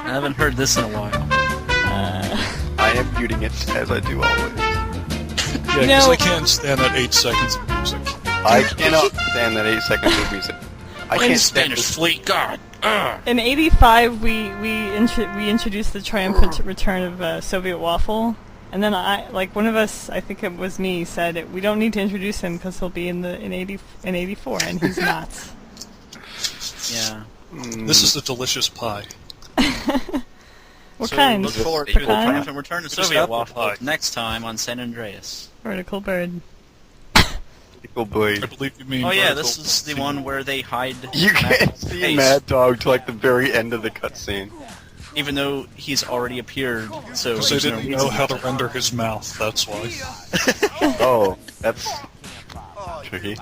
I haven't heard this in a while. I am muting it, as I do always. Yeah, because I can't stand that 8 seconds of music. I cannot stand that 8 seconds of music. I can't stand Spanish fleet, God! In '85, we introduced the triumphant return of Soviet waffle, and then one of us, I think it was me, said we don't need to introduce him because he'll be in '84, and he's not. Yeah. This is a delicious pie. What kind? Look forward to the triumphant return of Soviet waffle next time on San Andreas. Vertical bird. Vertical bird. I believe you mean. Oh yeah, this is the one where they hide. You can't see Mad Dog till like the very end of the cutscene. Even though he's already appeared, so Because they didn't know how to render his mouth. That's why. Oh, that's tricky.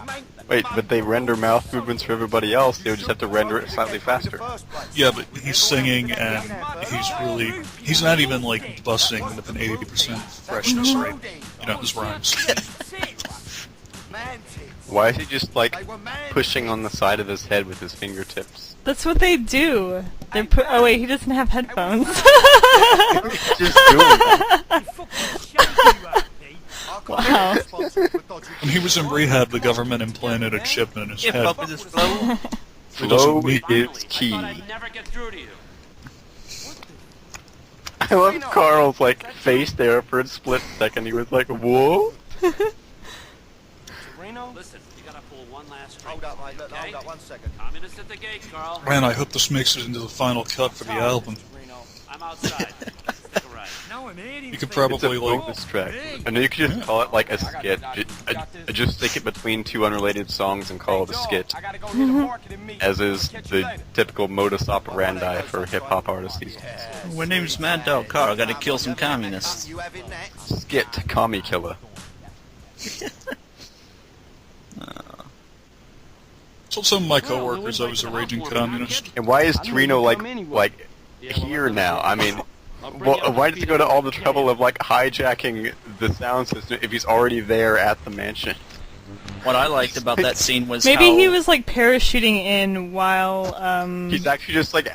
Wait, but they render mouth movements for everybody else. They would just have to render it slightly faster. Yeah, but he's singing and he's not even like busting with an 80% freshness rate. You know, his rhymes. Why is he just like pushing on the side of his head with his fingertips? That's what they do. They're oh wait, he doesn't have headphones. Just doing that. Wow. When he was in rehab, the government implanted a chip in his head. Flow is key. I love Carl's like face there for a split second. He was like, "Whoa." Listen, you gotta pull one last string. Hold up, mate. Look, hold up 1 second. Communist at the gate, Carl. Man, I hope this makes it into the final cut for the album. I'm outside. Stick around. You could probably It's a like bonus track. And you could just call it like a skit. Just stick it between two unrelated songs and call it a skit. As is the typical modus operandi for hip-hop artists these days. My name's Mad Dog Carl. Gotta kill some communists. Skit, commie killer. told some of my coworkers I was a raging communist. And why is Torino like here now? I mean, why did he go to all the trouble of like hijacking the sound system if he's already there at the mansion? What I liked about that scene was maybe how he was like parachuting in while he's actually just like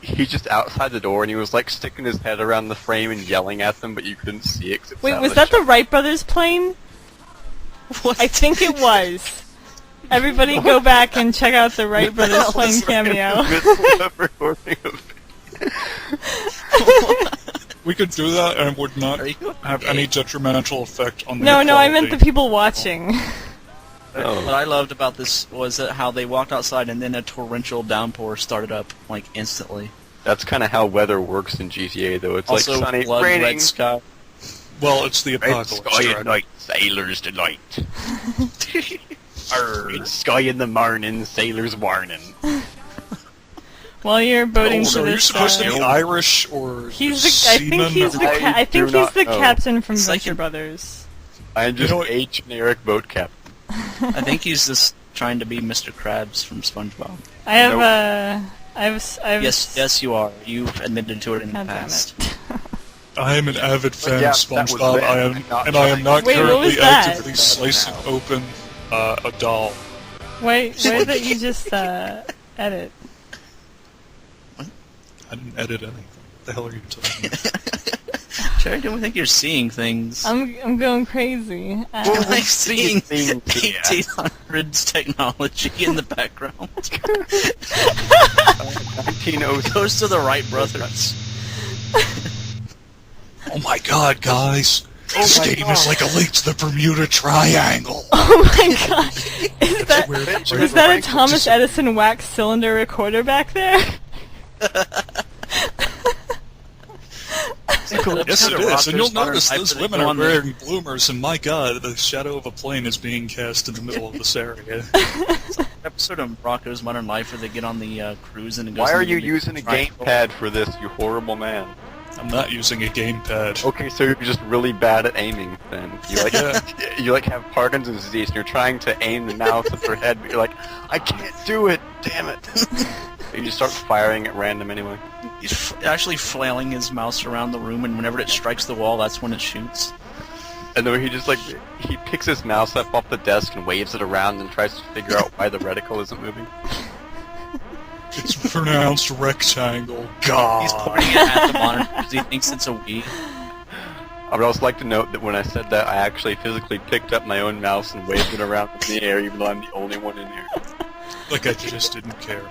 he's just outside the door and he was like sticking his head around the frame and yelling at them, but you couldn't see it. Wait, was that the Wright brothers plane? What? I think it was. Everybody go back and check out the Wright brothers plane cameo. We could do that and it would not have any detrimental effect on the No, quality. I meant the people watching. What I loved about this was that how they walked outside and then a torrential downpour started up like instantly. That's kind of how weather works in GTA, though. It's Also, like sunny, blood raining. red sky. Well, it's the Red apocalypse. sky at right? night, sailors delight. Red sky in the morning, sailors warning. While you're voting So for are you this, supposed to be Irish or he's the. I think he's the. I think he's the captain from Venture Brothers. I'm just a generic boat captain. I think he's just trying to be Mr. Krabs from SpongeBob. I have Yes, you are. You've admitted to it in the God damn past. it. I am an avid fan Yeah, of that was SpongeBob. then. I am not Wait, what was currently that? actively slicing open a doll. Why did you just edit? I didn't edit anything. What the hell are you talking about? Jerry, don't think you're seeing things. I'm going crazy. You're like seeing Seeing things, yeah. 1800s technology in the background. 1906. Goes to the Wright brothers. Oh my god, guys! This game is like a link to the Bermuda Triangle! Oh my god! Weird. Is that a Thomas Edison wax cylinder recorder back there? Yes, it is, and you'll notice those women are on the- wearing bloomers, and my god, the shadow of a plane is being cast in the middle of this area. Episode of Rocko's Modern Life where they get on the cruise and it goes Why are into you the using a triangle. gamepad for this, you horrible man? I'm not using a gamepad. Okay, so you're just really bad at aiming, then. You like, you like have Parkinson's disease, and you're trying to aim the mouse at your head, but you're like, I can't do it, damn it. So you just start firing at random anyway. He's actually flailing his mouse around the room, and whenever it strikes the wall, that's when it shoots. And then he just like, he picks his mouse up off the desk and waves it around and tries to figure out why the reticle isn't moving. Yes, it is, and you'll notice those women are wearing bloomers, and my god, the shadow of a plane is being cast in the middle of this area. And then he just like, he picks his mouse up off the desk and waves it around and tries to figure out why the reticle isn't moving. It's pronounced rectangle. He's God. pointing it at the monitor because he thinks it's a Wii. I would also like to note that when I said that, I actually physically picked up my own mouse and waved it around in the air, even though I'm the only one in here. Like I just didn't care.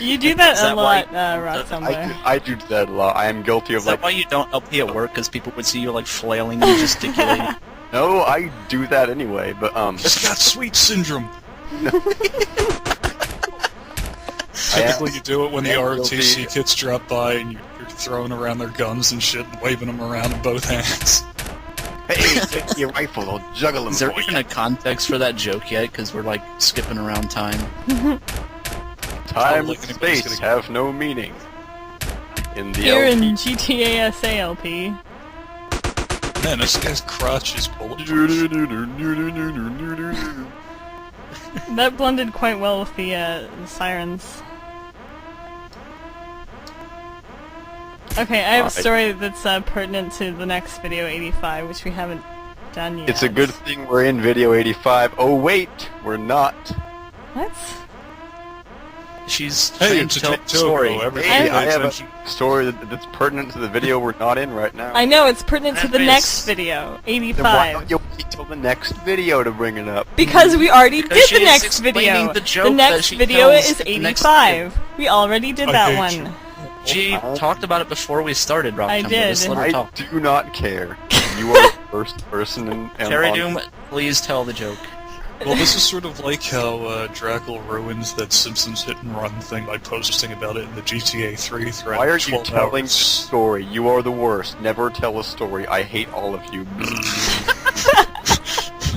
You do that Is a that lot, why- Rod Tumblr. I do that a lot. I am guilty of Is that like... why you don't LP at work? Because people would see you like flailing and gesticulating. No, I do that anyway, but It's got sweet syndrome. Typically, you do it when the ROTC kids drop by and you're throwing around their guns and shit and waving them around in both hands. Hey, take your rifle, I'll juggle them Is there for even you. a context for that joke yet? Because we're like skipping around time. Time Oh, and like, space anybody's have no meaning. In the Here in LP. GTA SALP. Man, this guy's crotch is bulletproof. That blended quite well with the sirens. Okay, I have a Alright. story that's pertinent to the next video, 85, which we haven't done yet. It's a good thing we're in video 85. Oh wait, we're not. What? She's Hey, trying it's to a tell TikTok. the story. Everybody Hey, pay I have attention. a story that's pertinent to the video we're not in right now. I know, it's pertinent to the Andreas. next video, Then why 85. don't you wait till the next video to bring it up? Because we already Because did she the is next explaining video. the joke The that next she video tells is at the next 85. We already did I that hate one. you. She talked about it before we started, Rock I Tumblr. did. Just let her I talk. do not care. You are the first person in Terry on- Doom, please tell the joke. Well, this is sort of like how Drackle ruins that Simpsons hit and run thing by posting about it in the GTA 3 thread. Why are you 12 telling hours. this story? You are the worst. Never tell a story. I hate all of you.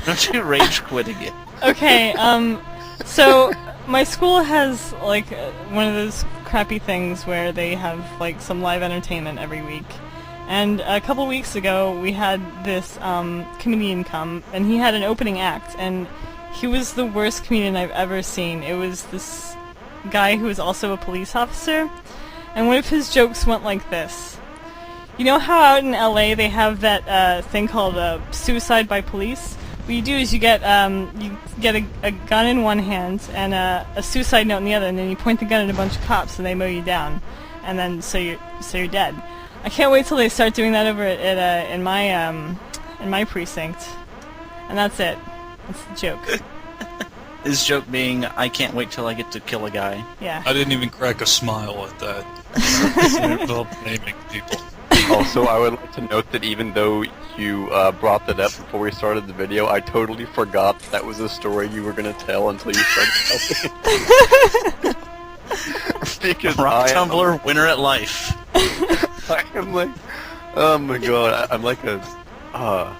Don't you rage quit again? Okay, so my school has like one of those crappy things where they have like some live entertainment every week. And a couple weeks ago we had this comedian come, and he had an opening act, and he was the worst comedian I've ever seen. It was this guy who was also a police officer, and one of his jokes went like this. You know how out in LA they have that thing called suicide by police? What you do is you get a gun in one hand and a suicide note in the other, and then you point the gun at a bunch of cops and they mow you down, and then so you're dead. I can't wait till they start doing that over in my precinct, and that's it. That's the joke. His joke being, I can't wait till I get to kill a guy. Yeah. I didn't even crack a smile at that. It involved naming people. Also, I would like to note that even though you brought that up before we started the video, I totally forgot that was a story you were going to tell until you started telling it. Because Rock I am- Tumblr, winner at life. I am like, oh my god, I'm like a, I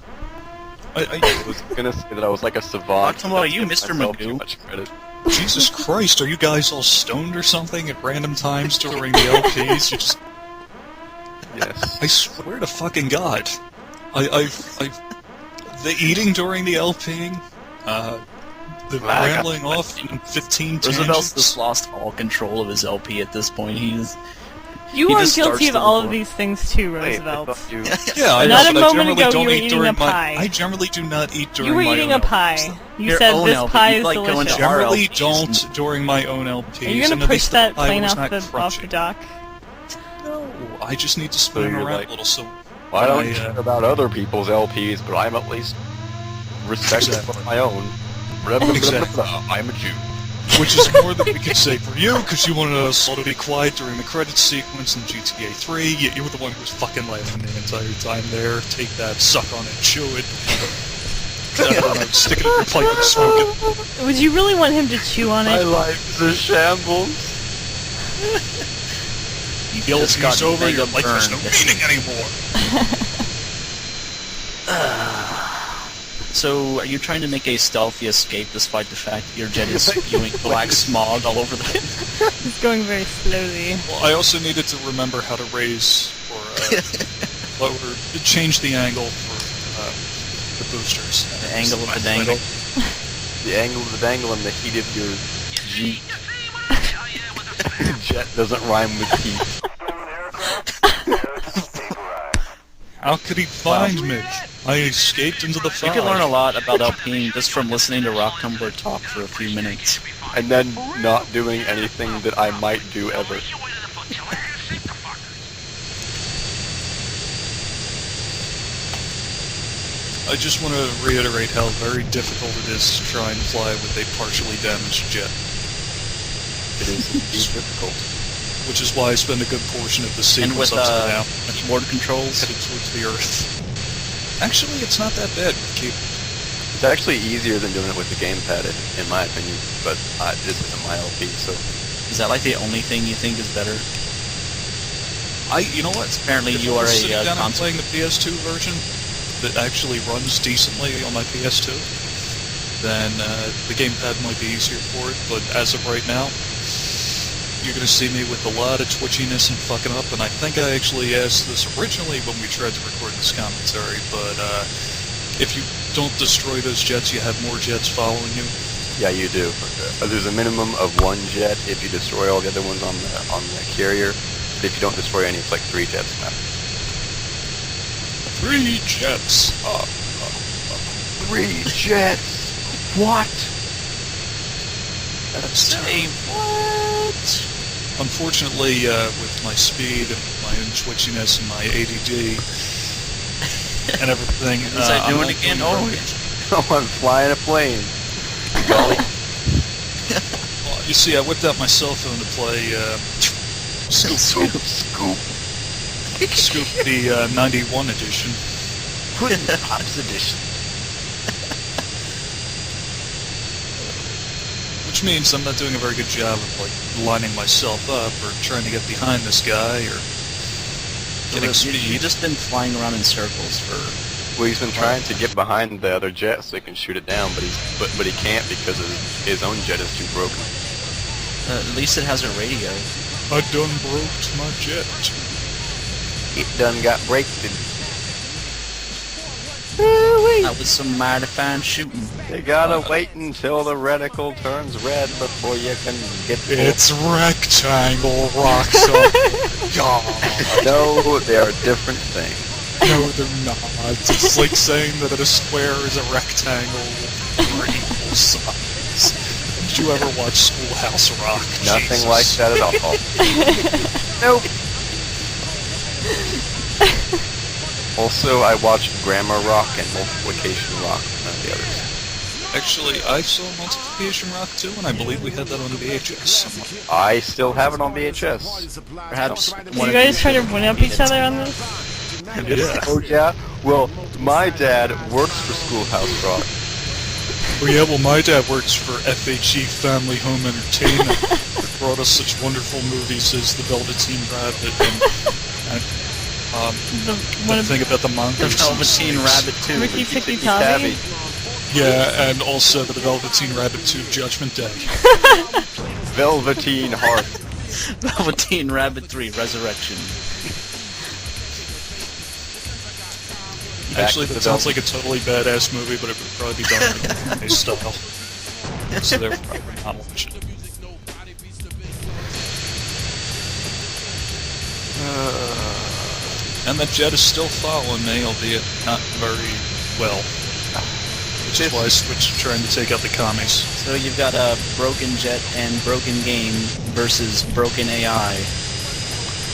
was gonna say that I was like a savant. Rock Tumblr, are you That's Mr. giving myself too Magoo? much credit. Jesus Christ, are you guys all stoned or something at random times during the LPs? You just, Yes. I swear to fucking God. The eating during the LPing, the rambling off in 15 Roosevelt's tangents. just lost all control of his LP at this point. You He are just guilty starts of the all of report. these things too, Wait, I Roosevelt. thought you... Yeah, I Not know, a but I moment generally ago don't you were eat eating during a my. pie. I generally do not eat during You were my eating own a pie. LPs. You Your said own this LP. pie You is like going to delicious. our Generally LPs. don't during my own LPs. Are you gonna and at push least that the pie plane was off not the crunchy. dock? No, I just need to So spin you're around like- a little. So Well, I don't I, care about other people's LPs, but I'm at least respectful Exactly. of my own. Blah, blah, blah, Exactly. blah, blah. I'm a Jew. which is more than we could say for you, because you wanted us all to be quiet during the credits sequence in GTA 3. Yet you were the one who was fucking laughing the entire time there. Take that, suck on it, chew it. Stick it in your pipe and smoke it. Would you really want him to chew on My it? life is a shambles. The just LP's got over, your mega life has no burned. meaning anymore. So, are you trying to make a stealthy escape despite the fact that your jet is spewing black smog all over the... It's going very slowly. Well, I also needed to remember how to raise or lower, change the angle for the boosters. The angle of the dangle? The angle of the dangle and the heat of your Jeep. Jet doesn't rhyme with heat. How could he find me? I escaped into the You fog. can learn a lot about LPing just from listening to Rock Tumblr talk for a few minutes. and then not doing anything that I might do ever. I just want to reiterate how very difficult it is to try and fly with a partially damaged jet. It is indeed difficult. Which is why I spend a good portion of the And with sequence upside down, keyboard controls. headed towards the Earth. Actually, it's not that bad. It's actually easier than doing it with the gamepad, in my opinion, but this isn't my LP, so... Is that like the only thing you think is better? You know what? Apparently If you I are was a sitting down and console. playing the PS2 version that actually runs decently on my PS2, then the gamepad might be easier for it, but as of right now, you're going to see me with a lot of twitchiness and fucking up, and I think I actually asked this originally when we tried to record this commentary, but if you don't destroy those jets, you have more jets following you. Yeah, you do. There's a minimum of 1 jet if you destroy all the other ones on the carrier, but if you don't destroy any, it's like 3 jets now. 3 jets! 3 jets! What? Say what? Unfortunately, with my speed and my own twitchiness and my ADD and everything, Is I doing it again? Oh, I'm flying a plane. Golly. Well, you see, I whipped out my cell phone to play Scoop the 91 edition. Hops edition. Which means I'm not doing a very good job of like lining myself up or trying to get behind this guy or getting speed. You've just been flying around in circles for... Well, he's been trying to get behind the other jet so he can shoot it down, but he can't because his own jet is too broken. at least it has a radio. I done broke my jet. It done got braked. That was some mighty fine shooting. You gotta wait until the reticle turns red before you can get full. It's rectangle rocks up. God. No, they are different things. No, they're not. It's like saying that a square is a rectangle with equal sides. Did you ever watch Schoolhouse Rock? Nothing Jesus. like that at all. Nope. Also, I watched Grammar Rock and Multiplication Rock, none of the others. Actually, I saw Multiplication Rock too, and I believe we had that on VHS somewhere. I still have it on VHS. Perhaps Do one you of guys try to one up each other on this? Yeah. Oh yeah? Well, my dad works for Schoolhouse Rock. Oh yeah, well my dad works for FHE Family Home Entertainment. That brought us such wonderful movies as The Velveteen Rabbit and the thing about the mongoose. The Velveteen Rabbit 2. Ricky Ticky Tavi? Yeah, and also the Velveteen Rabbit 2 Judgment Day. Velveteen Heart. Velveteen Rabbit 3 Resurrection. Actually, that sounds like a totally badass movie, but it would probably be done in a style. So therefore, I would not watch it. And the jet is still following me, albeit not very well. Which is why I switched to trying to take out the commies. So you've got a broken jet and broken game versus broken AI.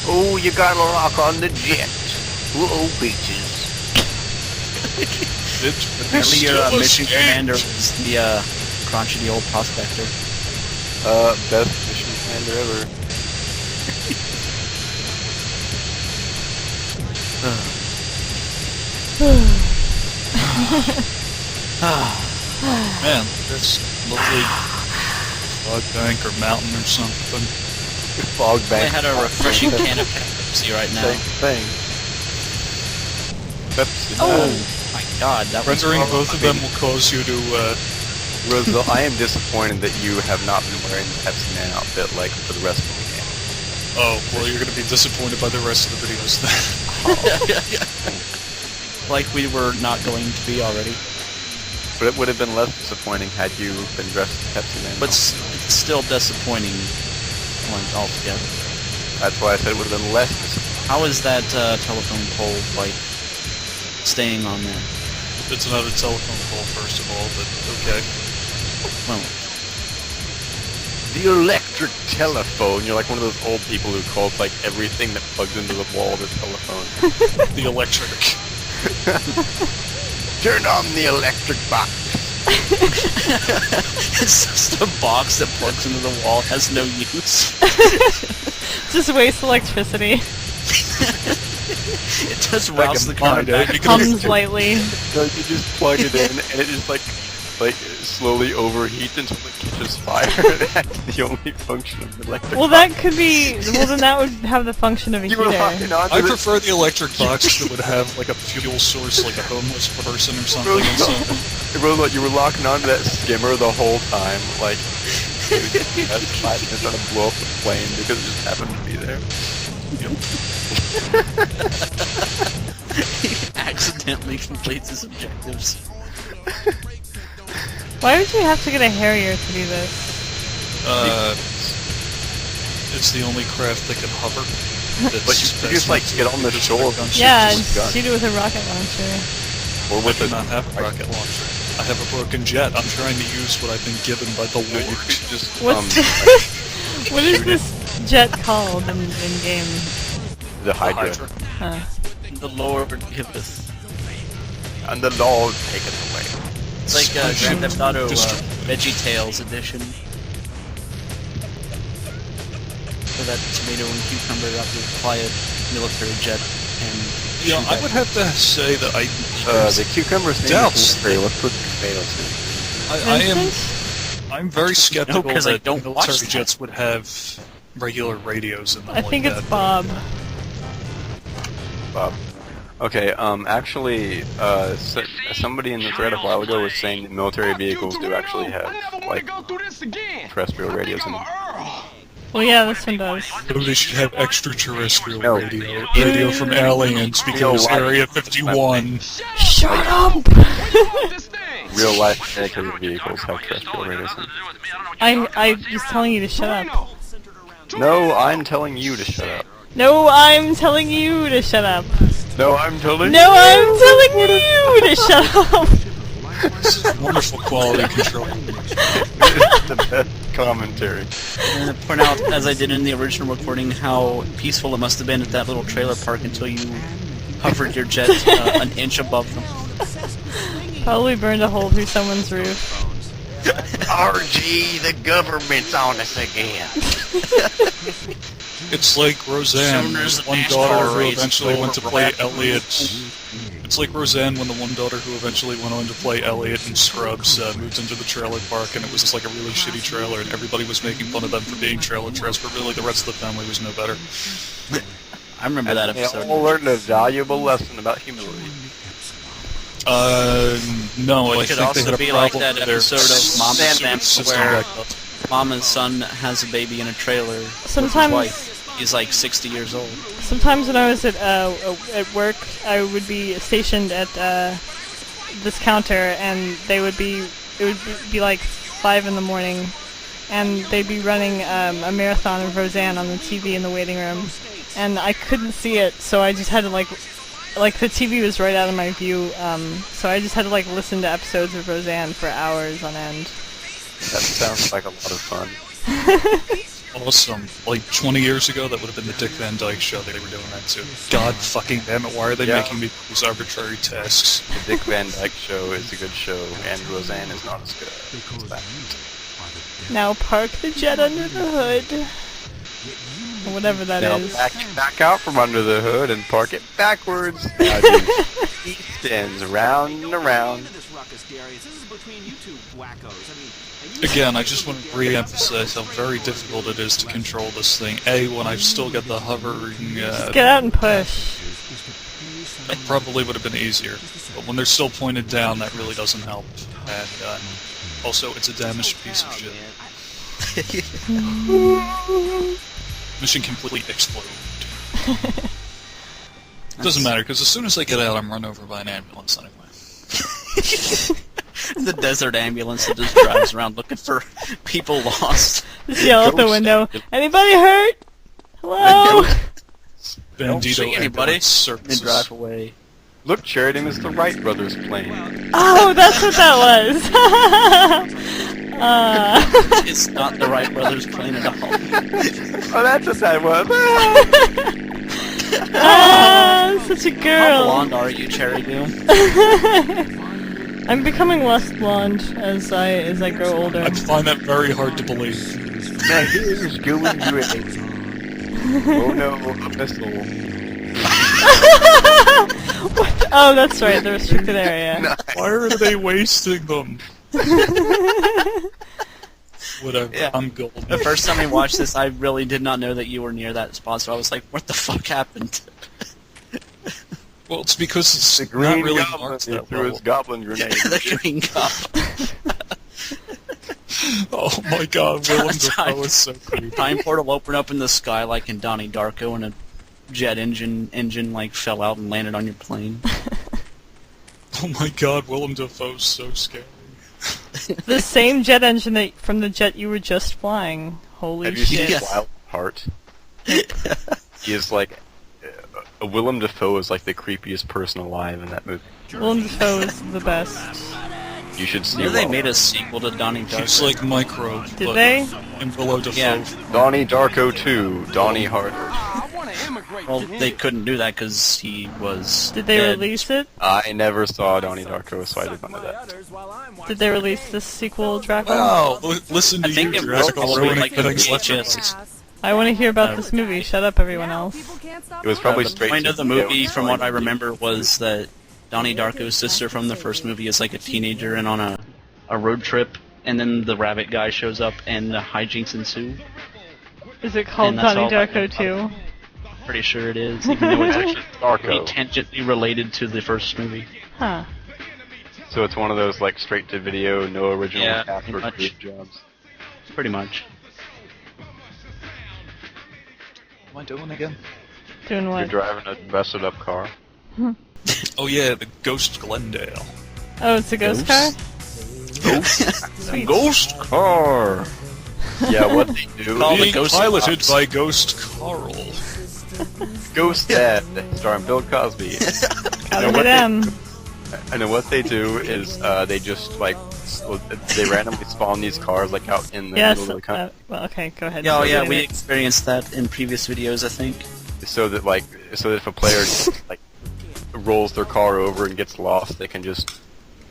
Oh, you gotta lock on the jet. Whoa, beaches. Apparently your mission commander is the crotchety old prospector. Best mission commander ever. Man, that's lovely fog bank or mountain or something. Fog I bank. had a refreshing can of Pepsi right now. Same thing. Pepsi. Oh my god, that was Rendering horrible. both of them will cause you to, Roosevelt, I am disappointed that you have not been wearing the Pepsi Man outfit like for the rest of the game. oh, well, you're going to be disappointed by the rest of the videos then. Like we were not going to be already. But it would have been less disappointing had you been dressed as Pepsi Man. But it's still disappointing altogether. That's why I said it would have been less disappointing. How is that telephone pole, like, staying on there? It's not a telephone pole, first of all, but okay. Well, The electric telephone. You're like one of those old people who calls like everything that plugs into the wall the telephone. The electric. Turn on the electric box. It's just a box that plugs into the wall, has no use. Just waste electricity. It just routes the car back. Hums lightly. So you just plug it in, and it just like slowly overheats until it catches fire. That's the only function of the electric. Well, that could be. Well, then that would have the function of a You were locking heater. onto I it. prefer the electric box that would have like a fuel source, like a homeless person or something. It was like you were locking onto that skimmer the whole time, like that's 5 minutes on to blow up the plane because it just happened to be there. He accidentally completes his objectives. Why would you have to get a Harrier to do this? It's the only craft that can hover. But you just like get on the shore. Yeah, just gun. shoot it with a rocket launcher. Or with I a do not have a rocket launcher. I have a broken jet. I'm trying to use what I've been given by the You Lord. could just What's what is this jet called in game? the Hydra. Huh. The Lord giveth. And the Lord taketh away. It's like Grand Theft Auto VeggieTales edition. For that tomato and cucumber, you have to fly a military jet and Yeah, I would have to say that The cucumber's name Doubts. is military. Let's put tomatoes in. I'm very skeptical 'cause I that don't watch military that. jets would have regular radios in them. I think it's Bob. Bob. Okay, actually, somebody in the thread a while ago was saying that military vehicles do actually have, like, terrestrial radios in them. Well, yeah, this one does. So they should have extraterrestrial No. radio from aliens because Area 51. Shut up! Real life dedicated vehicles have terrestrial radios in them. I was telling you to shut up. No, I'm telling you to shut up. No, I'm telling you to shut up. No, I'm telling No, I'm telling you to shut up. This is wonderful quality control. It's the best commentary. And to point out, as I did in the original recording, how peaceful it must have been at that little trailer park until you hovered your jet an inch above them. Probably burned a hole through someone's roof. RG, the government's on us again. It's like Roseanne, Sooners one and daughter NASCAR who race eventually went to play over Elliot. It's like Roseanne when the one daughter who eventually went on to play Elliot in Scrubs moved into the trailer park, and it was just like a really shitty trailer, and everybody was making fun of them for being trailer trash, but really the rest of the family was no better. I remember that They episode. all learned a valuable lesson about humility. No, I It could think they also had a be like problem that with their episode of Mom and Sam system where back up. Mom and son has a baby in a trailer with Sometimes- his wife. He's like 60 years old. Sometimes when I was at work, I would be stationed at this counter, and it would be like 5 in the morning, and they'd be running a marathon of Roseanne on the TV in the waiting room, and I couldn't see it, so I just had to like the TV was right out of my view, so I just had to like listen to episodes of Roseanne for hours on end. That sounds like a lot of fun. Awesome. Like 20 years ago, that would have been the Dick Van Dyke Show. They were doing that too. God fucking damn it! Why are they making me do these arbitrary tasks? The Dick Van Dyke Show is a good show, and Roseanne is not as good. It's bad. Now park the jet under the hood. Or whatever that Now is. back out from under the hood and park it backwards. Now do east ends round and around. Again, I just want to re-emphasize how very difficult it is to control this thing. A, when I've still got the hovering, Get out and push. that probably would have been easier. But when they're still pointed down, that really doesn't help. And also, it's a damaged piece of shit. Mission completely exploded. Doesn't matter, because as soon as I get out, I'm run over by an ambulance anyway. The desert ambulance that just drives around looking for people lost. Just yell out the Ghost window. ambulance. Anybody hurt? Hello? Don't Bandito see anybody. ambulance And services. drive away. Look, Sheridan, it's the Wright brothers plane. Oh, that's what that was. It's not the Wright brothers plane at all. Oh, that's a sad one. Such a How girl. blonde are you, Cherry Boom? I'm becoming less blonde as I grow older. I find that very hard to believe. Now here's going great. Oh no, a missile. What? Oh, that's right, the restricted area. Why are they wasting them? Whatever, Yeah. I'm golden. The first time we watched this, I really did not know that you were near that spot, so I was like, what the fuck happened? Well, it's because it's The not green really goblin marked threw that his well. goblin grenade. The green goblin. Oh my god, Willem Dafoe is so creepy. Time portal opened up in the sky like in Donnie Darko, and a jet engine like fell out and landed on your plane. Oh my god, Willem Dafoe's so scary. The same jet engine from the jet you were just flying. Holy Have you seen shit. Wild Heart? He is like... Willem Dafoe is like the creepiest person alive in that movie. Willem Dafoe is the best. You should see Maybe they Wild made a sequel to Donnie Darko. He's like Microbe, Did but they? in Willow Dafoe. Yeah. Donnie Darko 2, Donnie Harder. Well, they couldn't do that because he was Did they dead. release it? I never saw Donnie Darko, so I did not know that. Did they release this sequel, Dracula? Wow, listen to I think you, it was Jurassic probably ruining like a things left and VHS. right. I want to hear about this movie. Shut up, everyone else. It was probably The straight point to of the video. movie, from what I remember, was that Donnie Darko's sister from the first movie is like a teenager and on a road trip, and then the rabbit guy shows up and the hijinks ensue. Is it called And that's Donnie all I Darko know. 2? Pretty sure it is, even though it's actually Darko. tangentially related to the first movie. Huh. So it's one of those like straight to video, no original Yeah, cast or pretty much. creative jobs. Pretty much. What am I doing again? Doing You're what? driving a busted up car. Oh yeah, the Ghost Glendale. Oh, it's a ghost car? Sweet. Ghost car! Yeah, what they do Call the Being Ghost piloted Cops. by Ghost Carl. Ghost Dad, starring Bill Cosby. Out of them. I know what they do is they just like they randomly spawn these cars like out in the Yes. middle of the country, Well, okay, go ahead. Yeah, oh yeah, we Anyway. experienced that in previous videos, I think. so that if a player like rolls their car over and gets lost, they can just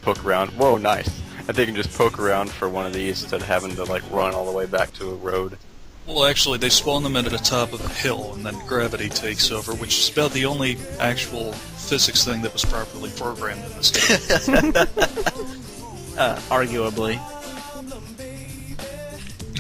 poke around. Whoa, nice! And they can just poke around for one of these instead of having to like run all the way back to a road. Well, actually, they spawn them at the top of a hill, and then gravity takes over, which is about the only actual physics thing that was properly programmed in this game. Arguably.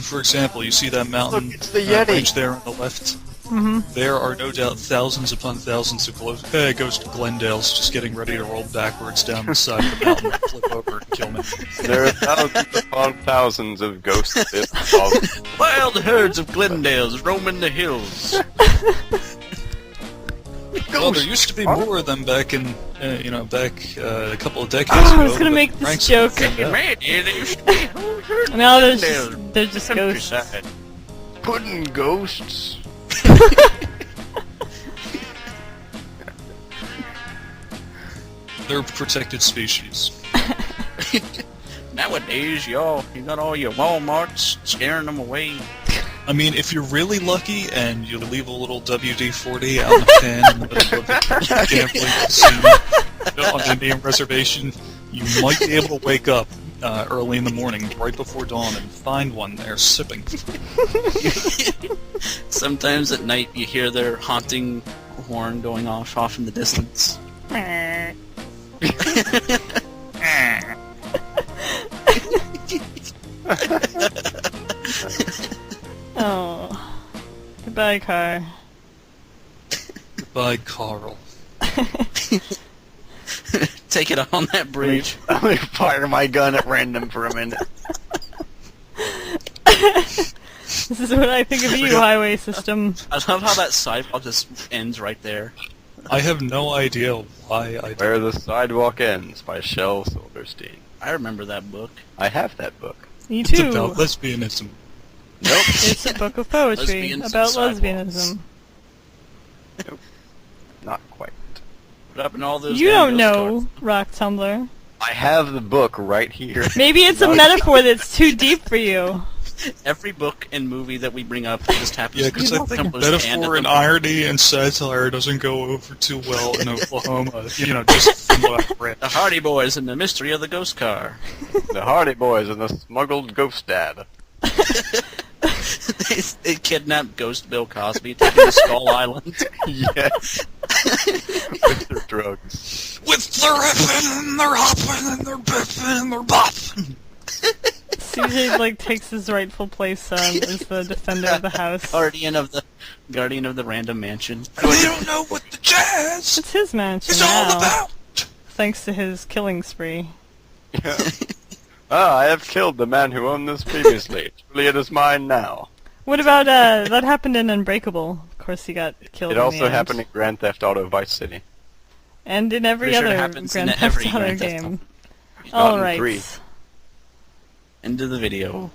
For example, you see that mountain Look, it's the Yeti. range there on the left? Mm-hmm. There are no doubt thousands upon thousands of Ghost Glendales just getting ready to roll backwards down the side of the mountain and flip over and kill me. There are thousands upon thousands of ghosts. Wild herds of Glendales roaming the hills. Well, there used to be more of them back in, back a couple of decades Oh, ago. I was gonna but make this ranks joke. have gone down. Man, yeah, there used to be whole herds of Now Glendale they're just ghosts. countryside. Pudding ghosts. They're protected species. Nowadays, you got all your Walmarts scaring them away. I mean, if you're really lucky and you leave a little WD-40 out in the pen in the middle of the gambling casino on the Indian reservation, you might be able to wake up early in the morning, right before dawn, and find one there sipping. Sometimes at night you hear their haunting horn going off in the distance. Oh. Goodbye, car. Goodbye, Carl. Take it on that bridge. Let me fire my gun at random for a minute. This is what I think of you, highway system. I love how that sidewalk just ends right there. I have no idea why I... Where the Sidewalk Ends by Shel Silverstein. I remember that book. I have that book. Me It's too. about lesbianism. Nope. It's a book of poetry Lesbians about and lesbianism. Not quite. Put up in all those You damn don't ghost know cars. Rock Tumblr. I have the book right here. Maybe it's a metaphor that's too deep for you. Every book and movie that we bring up just happens Yeah, to because be I think composed metaphor and irony and satire doesn't go over too well in Oklahoma. You know, just from what I've read. The Hardy Boys and the Mystery of the Ghost Car. The Hardy Boys and the Smuggled Ghost Dad. They kidnapped Ghost Bill Cosby, take him to Skull Island. Yes. With their drugs. With their ripping and their hopping and their bipping and their bopping. CJ like takes his rightful place as the defender of the house. Guardian of the random mansion. They don't know what the jazz It's his mansion is now, all about. thanks to his killing spree. Yeah. I have killed the man who owned this previously. Truly it is mine now. What about that happened in Unbreakable? Of course, he got killed. It in the also end. happened in Grand Theft Auto Vice City. And in every Pretty sure it other happens Grand in Theft every Auto Grand Theft game. Not in All right. 3. Into the video.